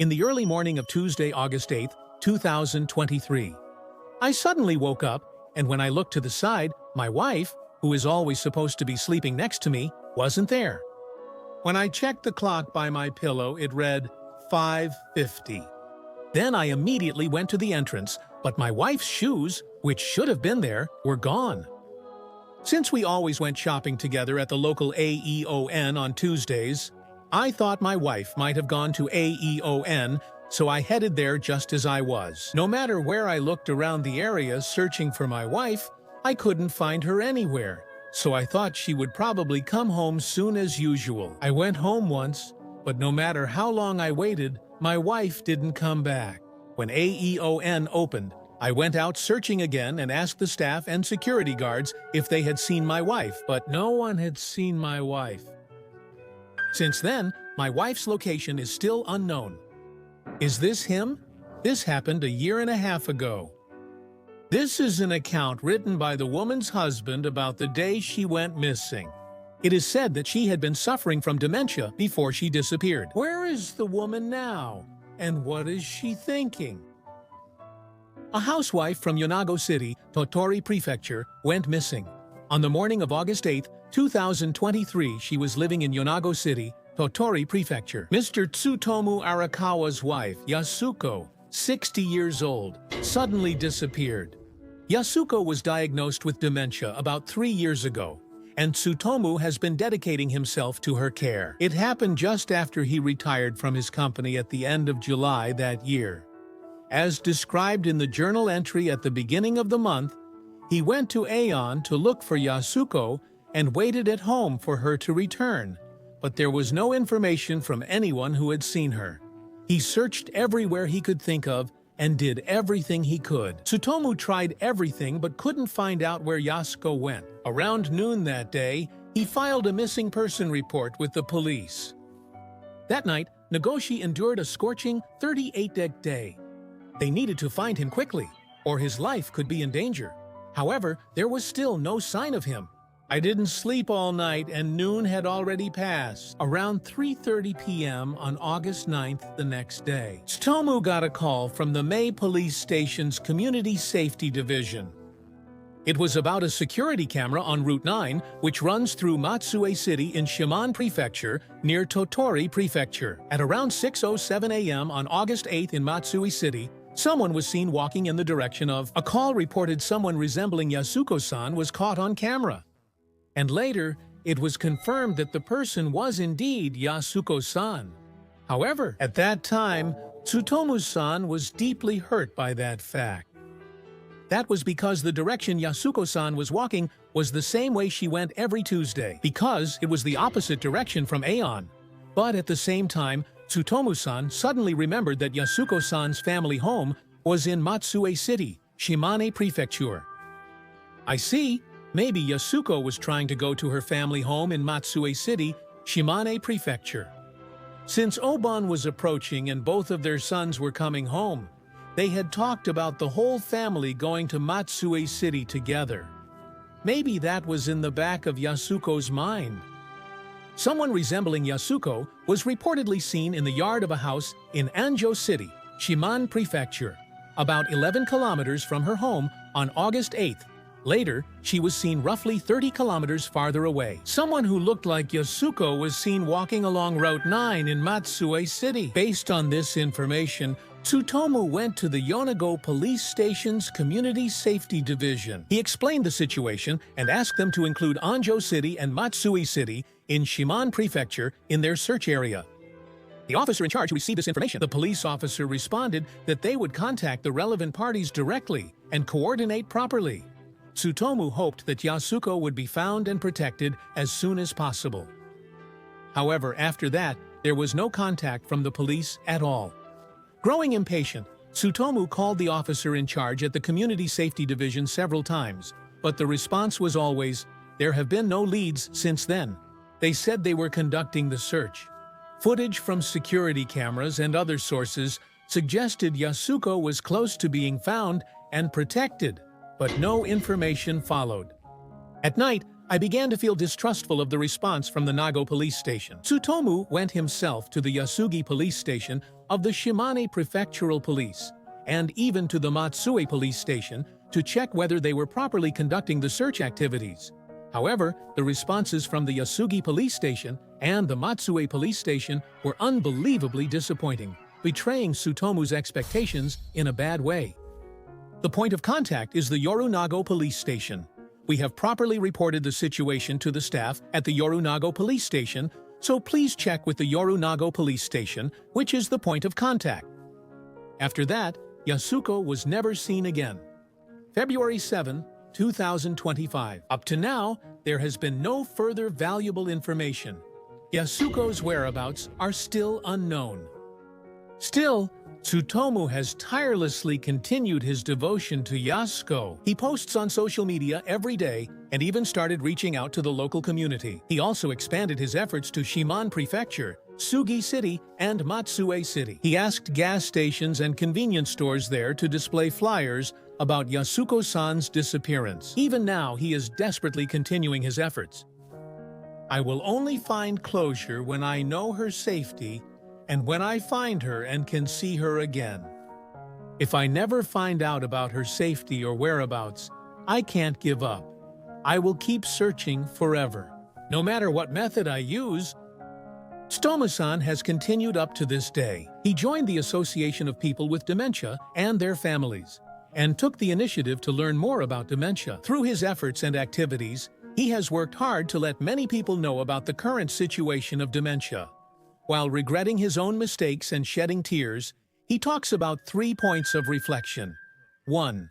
In the early morning of Tuesday, August 8, 2023, I suddenly woke up, and when I looked to the side, my wife, who is always supposed to be sleeping next to me, wasn't there. When I checked the clock by my pillow, it read 5:50. Then I immediately went to the entrance, but my wife's shoes, which should have been there, were gone. Since we always went shopping together at the local AEON on Tuesdays, I thought my wife might have gone to AEON, so I headed there just as I was. No matter where I looked around the area searching for my wife, I couldn't find her anywhere, so I thought she would probably come home soon as usual. I went home once, but no matter how long I waited, my wife didn't come back. When AEON opened, I went out searching again and asked the staff and security guards if they had seen my wife, but no one had seen my wife. Since then, my wife's location is still unknown. Is this him? This happened 1.5 years ago. This is an account written by the woman's husband about the day she went missing. It is said that she had been suffering from dementia before she disappeared. Where is the woman now? And what is she thinking? A housewife from Yonago City, Tottori Prefecture, went missing. On the morning of August 8, 2023, she was living in Yonago City, Tottori Prefecture. Mr. Tsutomu Arakawa's wife, Yasuko, 60 years old, suddenly disappeared. Yasuko was diagnosed with dementia about 3 years ago, and Tsutomu has been dedicating himself to her care. It happened just after he retired from his company at the end of July that year. As described in the journal entry at the beginning of the month, he went to Aeon to look for Yasuko and waited at home for her to return, but there was no information from anyone who had seen her. He searched everywhere he could think of and did everything he could. Tsutomu tried everything but couldn't find out where Yasuko went. Around noon that day, he filed a missing person report with the police. That night, Nagoshi endured a scorching 38-degree day. They needed to find him quickly, or his life could be in danger. However, there was still no sign of him. I didn't sleep all night and noon had already passed. Around 3:30 p.m. on August 9th the next day, Tsutomu got a call from the Mei Police Station's Community Safety Division. It was about a security camera on Route 9, which runs through Matsue City in Shimane Prefecture near Tottori Prefecture. At around 6:07 a.m. on August 8th in Matsue City, someone was seen walking in the direction of. A call reported someone resembling Yasuko-san was caught on camera. And later, it was confirmed that the person was indeed Yasuko-san. However, at that time, Tsutomu-san was deeply hurt by that fact. That was because the direction Yasuko-san was walking was the same way she went every Tuesday, because it was the opposite direction from Aeon. But at the same time, Tsutomu-san suddenly remembered that Yasuko-san's family home was in Matsue City, Shimane Prefecture. I see. Maybe Yasuko was trying to go to her family home in Matsue City, Shimane Prefecture. Since Obon was approaching and both of their sons were coming home, they had talked about the whole family going to Matsue City together. Maybe that was in the back of Yasuko's mind. Someone resembling Yasuko was reportedly seen in the yard of a house in Anjo City, Shimane Prefecture, about 11 kilometers from her home on August 8th. Later, she was seen roughly 30 kilometers farther away. Someone who looked like Yasuko was seen walking along Route 9 in Matsue City. Based on this information, Tsutomu went to the Yonago Police Station's Community Safety Division. He explained the situation and asked them to include Anjo City and Matsue City in Shimane Prefecture in their search area. The officer in charge received this information. The police officer responded that they would contact the relevant parties directly and coordinate properly. Tsutomu hoped that Yasuko would be found and protected as soon as possible. However, after that, there was no contact from the police at all. Growing impatient, Tsutomu called the officer in charge at the Community Safety Division several times, but the response was always, "There have been no leads since then." They said they were conducting the search. Footage from security cameras and other sources suggested Yasuko was close to being found and protected, but no information followed. At night, I began to feel distrustful of the response from the Nago police station. Tsutomu went himself to the Yasugi police station of the Shimane Prefectural Police, and even to the Matsue police station to check whether they were properly conducting the search activities. However, the responses from the Yasugi police station and the Matsue police station were unbelievably disappointing, betraying Tsutomu's expectations in a bad way. The point of contact is the Yorunago police station. We have properly reported the situation to the staff at the Yorunago police station, so please check with the Yorunago police station, which is the point of contact. After that, Yasuko was never seen again. February 7, 2025. Up to now, there has been no further valuable information. Yasuko's whereabouts are still unknown. Still, Tsutomu has tirelessly continued his devotion to Yasuko. He posts on social media every day and even started reaching out to the local community. He also expanded his efforts to Shimane Prefecture, Sugi City, and Matsue City. He asked gas stations and convenience stores there to display flyers about Yasuko-san's disappearance. Even now, he is desperately continuing his efforts. I will only find closure when I know her safety and when I find her and can see her again. If I never find out about her safety or whereabouts, I can't give up. I will keep searching forever. No matter what method I use, Tsutomu-san has continued up to this day. He joined the Association of People with Dementia and their families, and took the initiative to learn more about dementia. Through his efforts and activities, he has worked hard to let many people know about the current situation of dementia. While regretting his own mistakes and shedding tears, he talks about 3 points of reflection. 1.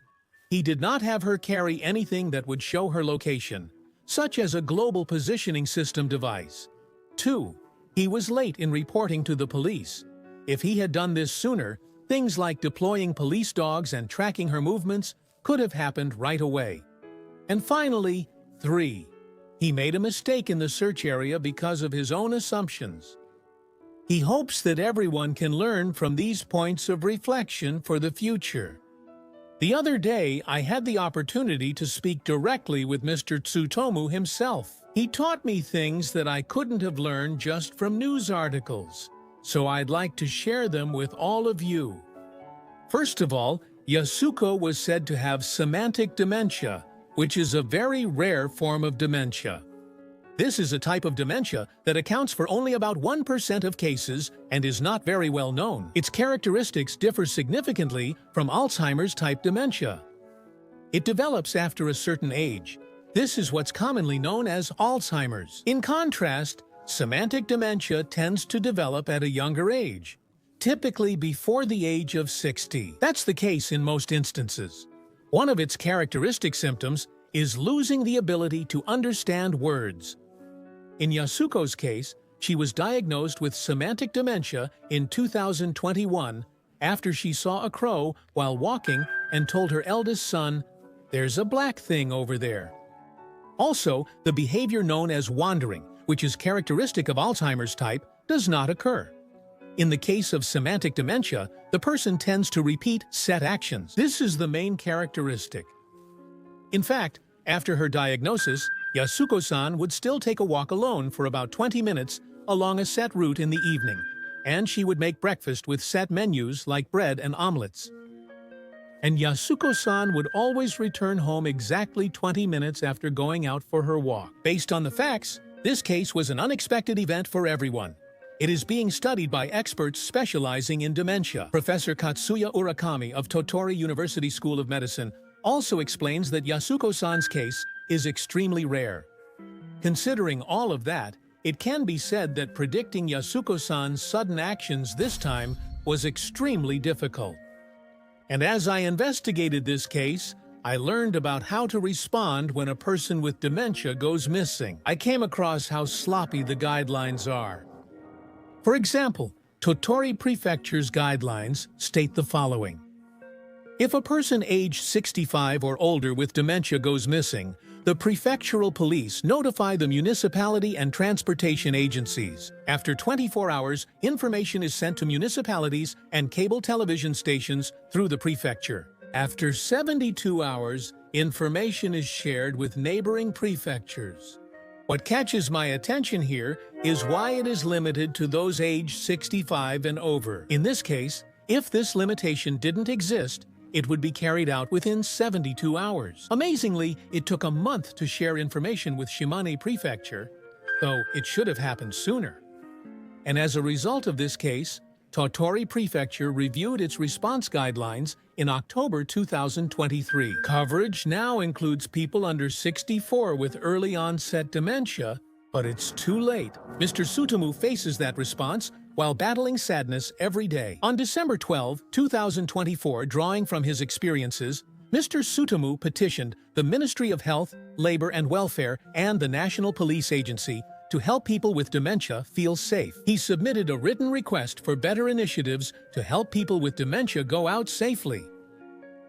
He did not have her carry anything that would show her location, such as a global positioning system device. 2. He was late in reporting to the police. If he had done this sooner, things like deploying police dogs and tracking her movements could have happened right away. And finally, 3. He made a mistake in the search area because of his own assumptions. He hopes that everyone can learn from these points of reflection for the future. The other day, I had the opportunity to speak directly with Mr. Tsutomu himself. He taught me things that I couldn't have learned just from news articles, so I'd like to share them with all of you. First of all, Yasuko was said to have semantic dementia, which is a very rare form of dementia. This is a type of dementia that accounts for only about 1% of cases and is not very well known. Its characteristics differ significantly from Alzheimer's-type dementia. It develops after a certain age. This is what's commonly known as Alzheimer's. In contrast, semantic dementia tends to develop at a younger age, typically before the age of 60. That's the case in most instances. One of its characteristic symptoms is losing the ability to understand words. In Yasuko's case, she was diagnosed with semantic dementia in 2021 after she saw a crow while walking and told her eldest son, "There's a black thing over there." Also, the behavior known as wandering, which is characteristic of Alzheimer's type, does not occur. In the case of semantic dementia, the person tends to repeat set actions. This is the main characteristic. In fact, after her diagnosis, Yasuko-san would still take a walk alone for about 20 minutes along a set route in the evening, and she would make breakfast with set menus like bread and omelets. And Yasuko-san would always return home exactly 20 minutes after going out for her walk. Based on the facts, this case was an unexpected event for everyone. It is being studied by experts specializing in dementia. Professor Katsuya Urakami of Tottori University School of Medicine also explains that Yasuko-san's case is extremely rare. Considering all of that, it can be said that predicting Yasuko-san's sudden actions this time was extremely difficult. And as I investigated this case, I learned about how to respond when a person with dementia goes missing. I came across how sloppy the guidelines are. For example, Tottori Prefecture's guidelines state the following. If a person aged 65 or older with dementia goes missing, the prefectural police notify the municipality and transportation agencies. After 24 hours, information is sent to municipalities and cable television stations through the prefecture. After 72 hours, information is shared with neighboring prefectures. What catches my attention here is why it is limited to those aged 65 and over. In this case, if this limitation didn't exist, it would be carried out within 72 hours. Amazingly, it took a month to share information with Shimane Prefecture, though it should have happened sooner. And as a result of this case, Tottori Prefecture reviewed its response guidelines in October 2023. Coverage now includes people under 64 with early-onset dementia, but it's too late. Mr. Tsutomu faces that response while battling sadness every day. On December 12, 2024, drawing from his experiences, Mr. Tsutomu petitioned the Ministry of Health, Labor and Welfare and the National Police Agency to help people with dementia feel safe. He submitted a written request for better initiatives to help people with dementia go out safely.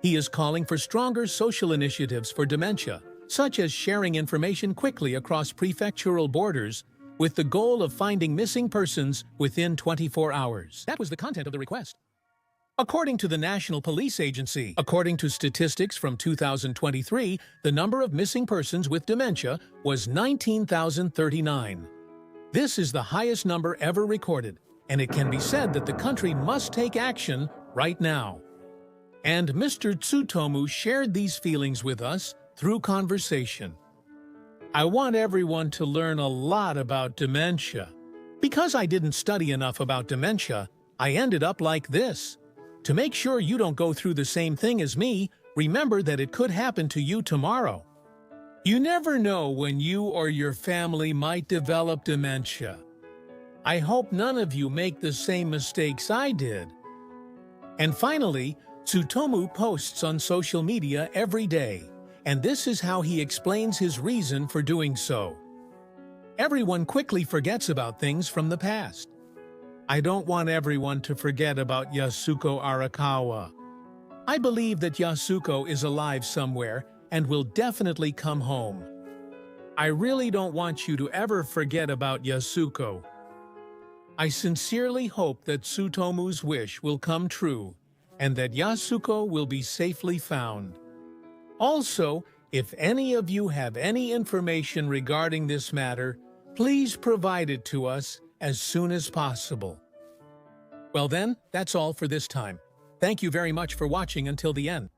He is calling for stronger social initiatives for dementia, such as sharing information quickly across prefectural borders, with the goal of finding missing persons within 24 hours. That was the content of the request. According to the National Police Agency, according to statistics from 2023, the number of missing persons with dementia was 19,039. This is the highest number ever recorded, and it can be said that the country must take action right now. And Mr. Tsutomu shared these feelings with us through conversation. I want everyone to learn a lot about dementia. Because I didn't study enough about dementia, I ended up like this. To make sure you don't go through the same thing as me, remember that it could happen to you tomorrow. You never know when you or your family might develop dementia. I hope none of you make the same mistakes I did. And finally, Tsutomu posts on social media every day, and this is how he explains his reason for doing so. Everyone quickly forgets about things from the past. I don't want everyone to forget about Yasuko Arakawa. I believe that Yasuko is alive somewhere and will definitely come home. I really don't want you to ever forget about Yasuko. I sincerely hope that Tsutomu's wish will come true and that Yasuko will be safely found. Also, if any of you have any information regarding this matter, please provide it to us as soon as possible. Well then, that's all for this time. Thank you very much for watching until the end.